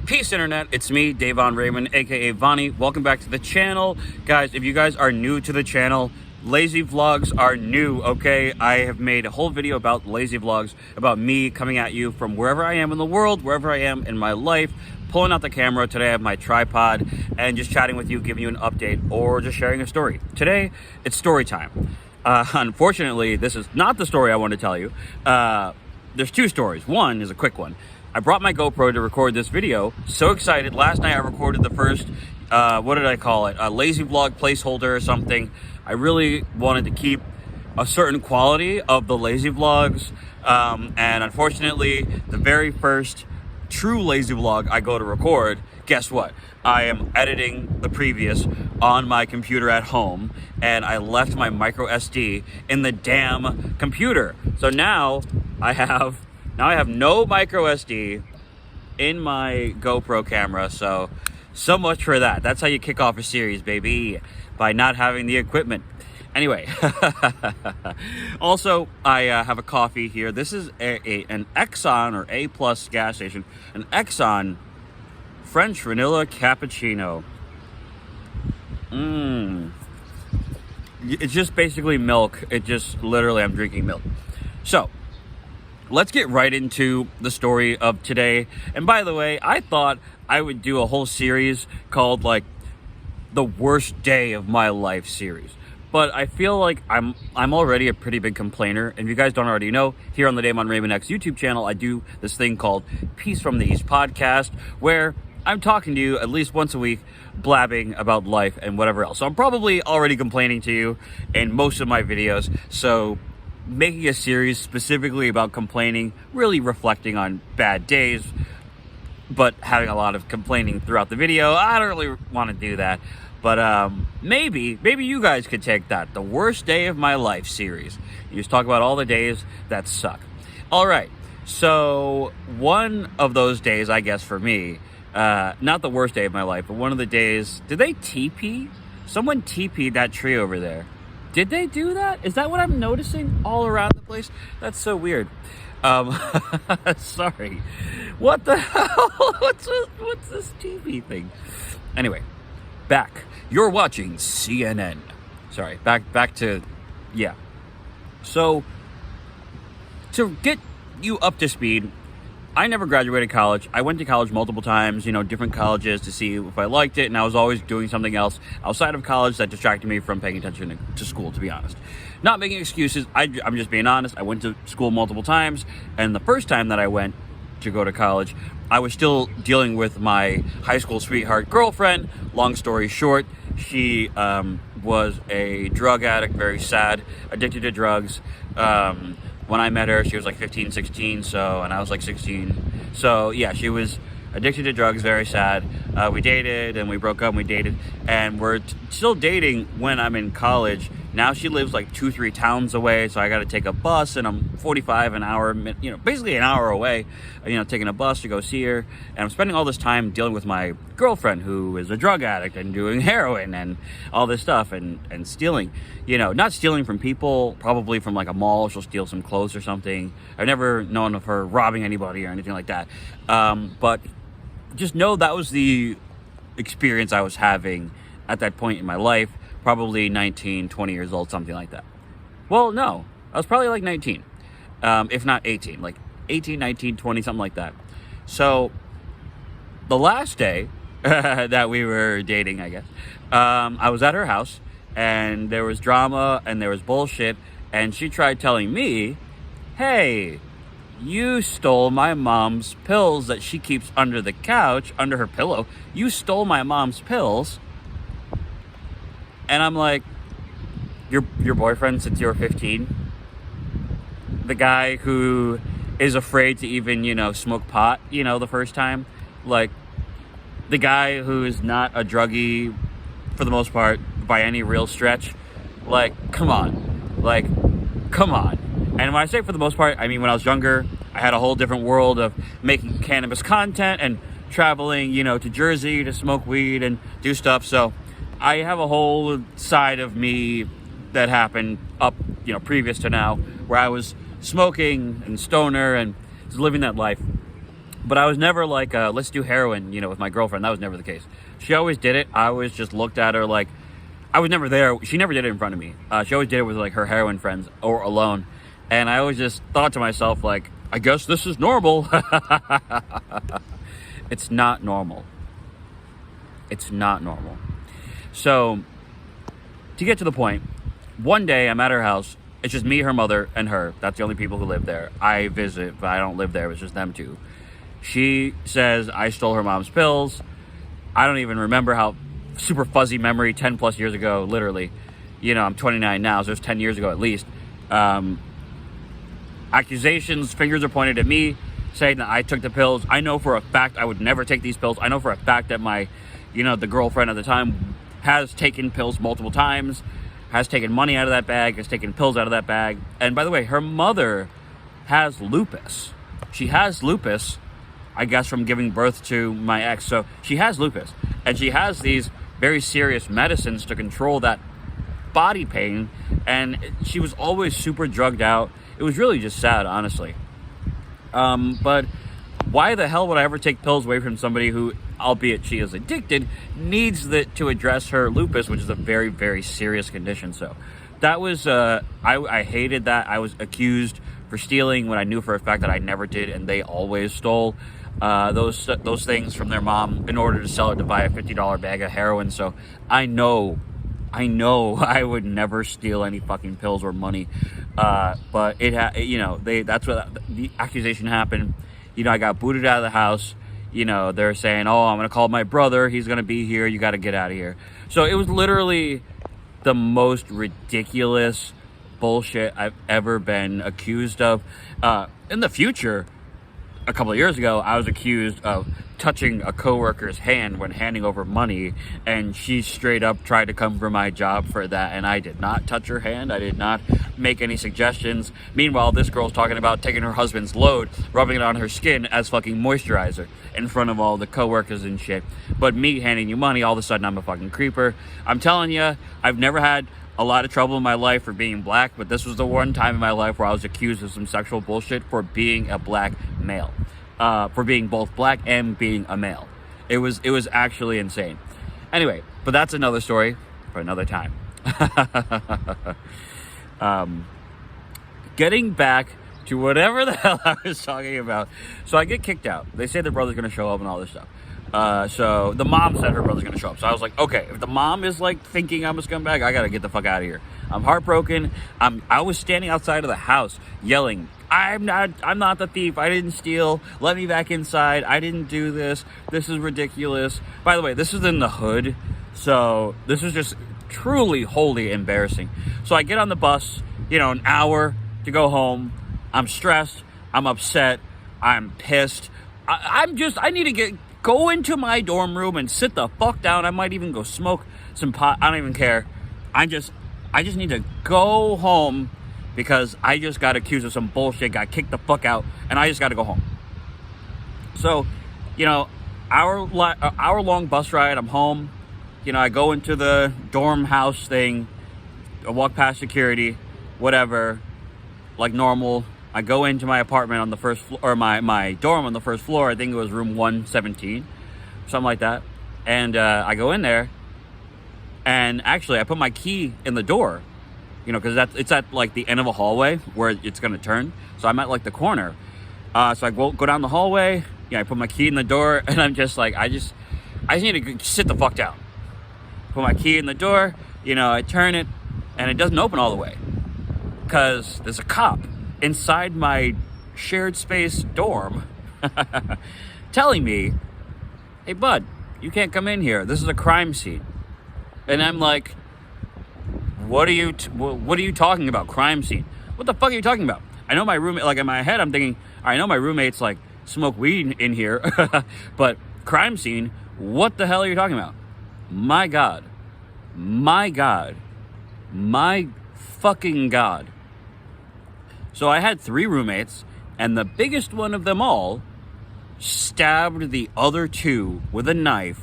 Peace, Internet. It's me, Davon Raymond, aka Vonnie. Welcome back to the channel. Guys, if you guys are new to the channel, lazy vlogs are new, okay? I have made a whole video about lazy vlogs, about me coming at you from wherever I am in the world, wherever I am in my life, pulling out the camera. Today I have my tripod and just chatting with you, giving you an update, or just sharing a story. Today, it's story time. Unfortunately, this is not the story I want to tell you. There's two stories. One is a quick one. I brought my GoPro to record this video. So excited. Last night I recorded the first, what did I call it? A lazy vlog placeholder or something. I really wanted to keep a certain quality of the lazy vlogs. And unfortunately, the very first true lazy vlog I go to record, guess what? I am editing the previous on my computer at home, and I left my micro SD in the damn computer. So now I have no micro SD in my GoPro camera, so much for that. That's how you kick off a series, baby, by not having the equipment. Anyway, also, I have a coffee here. This is an Exxon or A+ gas station, an Exxon French vanilla cappuccino. It's just basically milk. It just literally, I'm drinking milk. So let's get right into the story of today. And by the way, I thought I would do a whole series called like the worst day of my life series. But I feel like I'm already a pretty big complainer. And if you guys don't already know, here on the Damon Raymond X YouTube channel, I do this thing called Peace from the East podcast, where I'm talking to you at least once a week, blabbing about life and whatever else. So I'm probably already complaining to you in most of my videos. So making a series specifically about complaining, really reflecting on bad days, but having a lot of complaining throughout the video, I don't really want to do that. But maybe you guys could take that, the worst day of my life series. You just talk about all the days that suck. All right, so one of those days, I guess for me, not the worst day of my life, but one of the days, did they TP? Someone TP'd that tree over there. Did they do that? Is that what I'm noticing all around the place? That's so weird. Sorry. What the hell? What's this TV thing? Anyway, back. You're watching CNN. Sorry, back to, yeah. So, to get you up to speed, I never graduated college. I went to college multiple times, different colleges to see if I liked it, and I was always doing something else outside of college that distracted me from paying attention to school, to be honest. Not making excuses, I'm just being honest. I went to school multiple times, and the first time that I went to go to college, I was still dealing with my high school sweetheart girlfriend. Long story short, she was a drug addict, very sad, addicted to drugs. When I met her, she was like 15, 16, and I was like 16. So yeah, she was addicted to drugs, very sad. We dated and we broke up and we dated, and we're still dating when I'm in college. Now she lives like 2-3 towns away, so I got to take a bus, and I'm 45 an hour, basically an hour away, taking a bus to go see her. And I'm spending all this time dealing with my girlfriend, who is a drug addict and doing heroin and all this stuff and stealing, not stealing from people, probably from like a mall. She'll steal some clothes or something. I've never known of her robbing anybody or anything like that. But just know that was the experience I was having at that point in my life. Probably 19, 20 years old, something like that. Well, no, I was probably like 19, if not 18, like 18, 19, 20, something like that. So the last day that we were dating, I guess, I was at her house, and there was drama and there was bullshit, and she tried telling me, hey, you stole my mom's pills that she keeps under the couch, under her pillow. You stole my mom's pills. And I'm like, your boyfriend since you were 15? The guy who is afraid to even, smoke pot, the first time? Like, the guy who is not a druggie for the most part by any real stretch? Like, come on. And when I say for the most part, I mean when I was younger, I had a whole different world of making cannabis content and traveling, to Jersey to smoke weed and do stuff. So I have a whole side of me that happened up, previous to now, where I was smoking and stoner and was living that life. But I was never like, let's do heroin, with my girlfriend. That was never the case. She always did it. I always just looked at her like, I was never there. She never did it in front of me. She always did it with like her heroin friends or alone. And I always just thought to myself like, I guess this is normal. It's not normal. It's not normal. So, to get to the point, one day I'm at her house. It's just me, her mother, and her. That's the only people who live there. I visit, but I don't live there. It's just them two. She says I stole her mom's pills. I don't even remember how, super fuzzy memory, 10 plus years ago, literally. I'm 29 now, so it's 10 years ago at least. Accusations, fingers are pointed at me, saying that I took the pills. I know for a fact I would never take these pills. I know for a fact that my, the girlfriend at the time has taken pills multiple times, has taken money out of that bag, has taken pills out of that bag. And by the way, her mother has lupus. She has lupus, I guess, from giving birth to my ex. So she has lupus. And she has these very serious medicines to control that body pain. And she was always super drugged out. It was really just sad, honestly. But why the hell would I ever take pills away from somebody who, albeit she is addicted, needs to address her lupus, which is a very, very serious condition. So that was, I hated that. I was accused for stealing when I knew for a fact that I never did, and they always stole those things from their mom in order to sell it to buy a $50 bag of heroin. So I know I would never steal any fucking pills or money. But that's what the accusation happened. I got booted out of the house. They're saying, oh, I'm going to call my brother. He's going to be here. You got to get out of here. So it was literally the most ridiculous bullshit I've ever been accused of. In the future, a couple of years ago, I was accused of touching a coworker's hand when handing over money, and she straight up tried to come for my job for that, and I did not touch her hand. I did not make any suggestions. Meanwhile, this girl's talking about taking her husband's load, rubbing it on her skin as fucking moisturizer in front of all the coworkers and shit. But me handing you money, all of a sudden I'm a fucking creeper. I'm telling you, I've never had a lot of trouble in my life for being black, but this was the one time in my life where I was accused of some sexual bullshit for being a black male. For being both black and being a male. It was actually insane. Anyway, but that's another story for another time. Getting back to whatever the hell I was talking about. So I get kicked out. They say the brother's going to show up and all this stuff. So the mom said her brother's going to show up. So I was like, okay, if the mom is like thinking I'm a scumbag, I got to get the fuck out of here. I'm heartbroken. I was standing outside of the house yelling, I'm not the thief. I didn't steal. Let me back inside. I didn't do this. This is ridiculous. By the way, this is in the hood. So this is just truly, wholly embarrassing. So I get on the bus, an hour to go home. I'm stressed. I'm upset. I'm pissed. I need to go into my dorm room and sit the fuck down. I might even go smoke some pot. I don't even care. I just need to go home because I just got accused of some bullshit, got kicked the fuck out, and I just got to go home. So, hour-long bus ride, I'm home. I go into the dorm house thing, I walk past security, whatever, like normal. I go into my apartment on the first floor, or my dorm on the first floor. I think it was room 117, something like that. And I go in there, and actually I put my key in the door, because it's at like the end of a hallway where it's gonna turn. So I'm at like the corner. So I go down the hallway. I put my key in the door, and I'm just like, I just need to sit the fuck down. Put my key in the door. I turn it, and it doesn't open all the way because there's a cop inside my shared space dorm telling me, "Hey, bud, you can't come in here. This is a crime scene." And I'm like, what are you talking about? Crime scene? What the fuck are you talking about? I know my roommate, like in my head, I'm thinking, I know my roommates like smoke weed in here, but crime scene? What the hell are you talking about? My God, my fucking God. So I had 3 roommates, and the biggest one of them all stabbed the other 2 with a knife.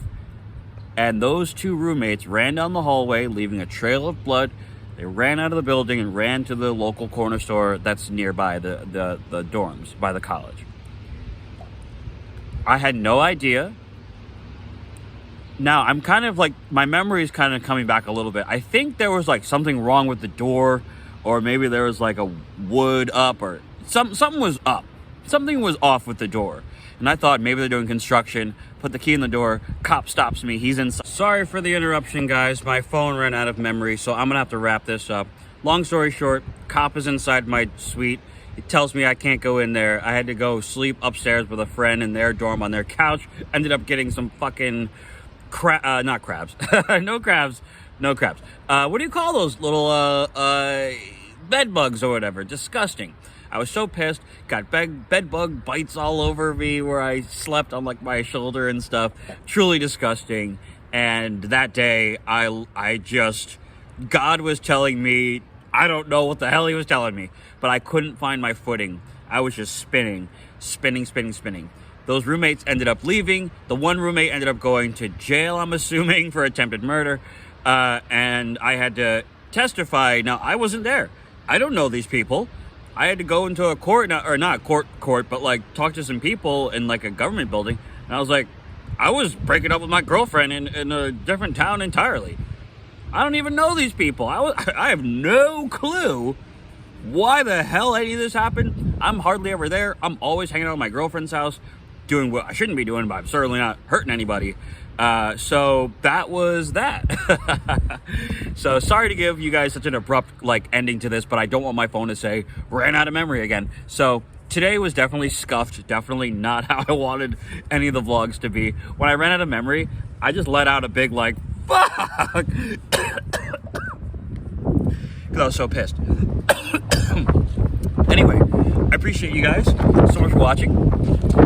And those 2 roommates ran down the hallway, leaving a trail of blood. They ran out of the building and ran to the local corner store that's nearby the dorms, by the college. I had no idea. Now, I'm kind of like, my memory is kind of coming back a little bit. I think there was like something wrong with the door, or maybe there was like a wood up, or something was up. Something was off with the door. And I thought maybe they're doing construction. Put the key in the door. Cop stops me. He's inside. Sorry for the interruption, guys. My phone ran out of memory, so I'm going to have to wrap this up. Long story short, cop is inside my suite. He tells me I can't go in there. I had to go sleep upstairs with a friend in their dorm on their couch. Ended up getting some fucking not crabs. No crabs. No crabs. What do you call those little bed bugs or whatever? Disgusting. I was so pissed. Got bed bug bites all over me where I slept on like my shoulder and stuff. Truly disgusting. And that day, I just, God was telling me, I don't know what the hell he was telling me, but I couldn't find my footing. I was just spinning. Those roommates ended up leaving. The one roommate ended up going to jail, I'm assuming, for attempted murder. And I had to testify. Now, I wasn't there. I don't know these people. I had to go into a court, or not court, but like talk to some people in like a government building. And I was like, I was breaking up with my girlfriend in a different town entirely. I don't even know these people. I have no clue why the hell any of this happened. I'm hardly ever there. I'm always hanging out at my girlfriend's house, doing what I shouldn't be doing, but I'm certainly not hurting anybody. So that was that. So sorry to give you guys such an abrupt like ending to this, but I don't want my phone to say ran out of memory again. So today was definitely scuffed, definitely not how I wanted any of the vlogs to be. When I ran out of memory, I just let out a big like fuck because I was so pissed. Anyway, I appreciate you guys so much for watching.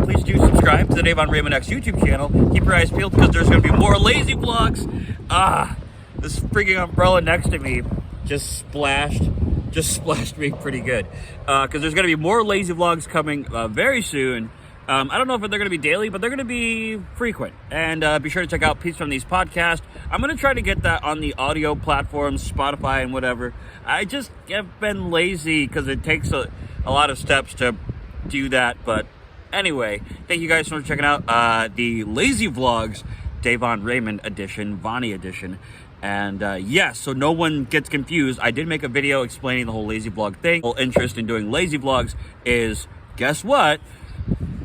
Please do subscribe to the Davon Raymond X YouTube channel. Keep your eyes peeled because there's going to be more lazy vlogs. This freaking umbrella next to me just splashed me pretty good. Because there's going to be more lazy vlogs coming very soon. I don't know if they're going to be daily, but they're going to be frequent. And be sure to check out Peace from These podcasts. I'm going to try to get that on the audio platforms, Spotify and whatever. I just have been lazy because it takes a lot of steps to do that. But anyway, thank you guys so much for checking out the Lazy Vlogs, Davon Raymond edition, Vonnie edition. And yes, so no one gets confused, I did make a video explaining the whole lazy vlog thing. The whole interest in doing lazy vlogs is, guess what?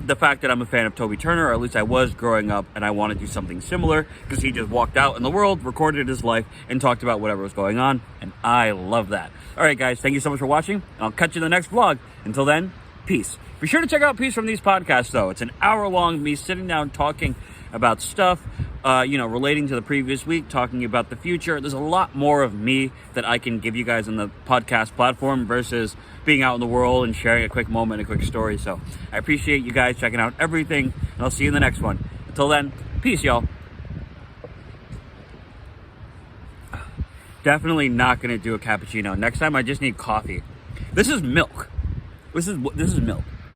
The fact that I'm a fan of Toby Turner, or at least I was growing up, and I want to do something similar because he just walked out in the world, recorded his life, and talked about whatever was going on, and I love that. All right, guys, thank you so much for watching, and I'll catch you in the next vlog. Until then, peace. Be sure to check out Peace from These podcasts, though. It's an hour-long me sitting down talking about stuff, relating to the previous week, talking about the future. There's a lot more of me that I can give you guys on the podcast platform versus being out in the world and sharing a quick moment, a quick story. So I appreciate you guys checking out everything, and I'll see you in the next one. Until then, peace, y'all. Definitely not going to do a cappuccino. Next time, I just need coffee. This is milk. This is milk.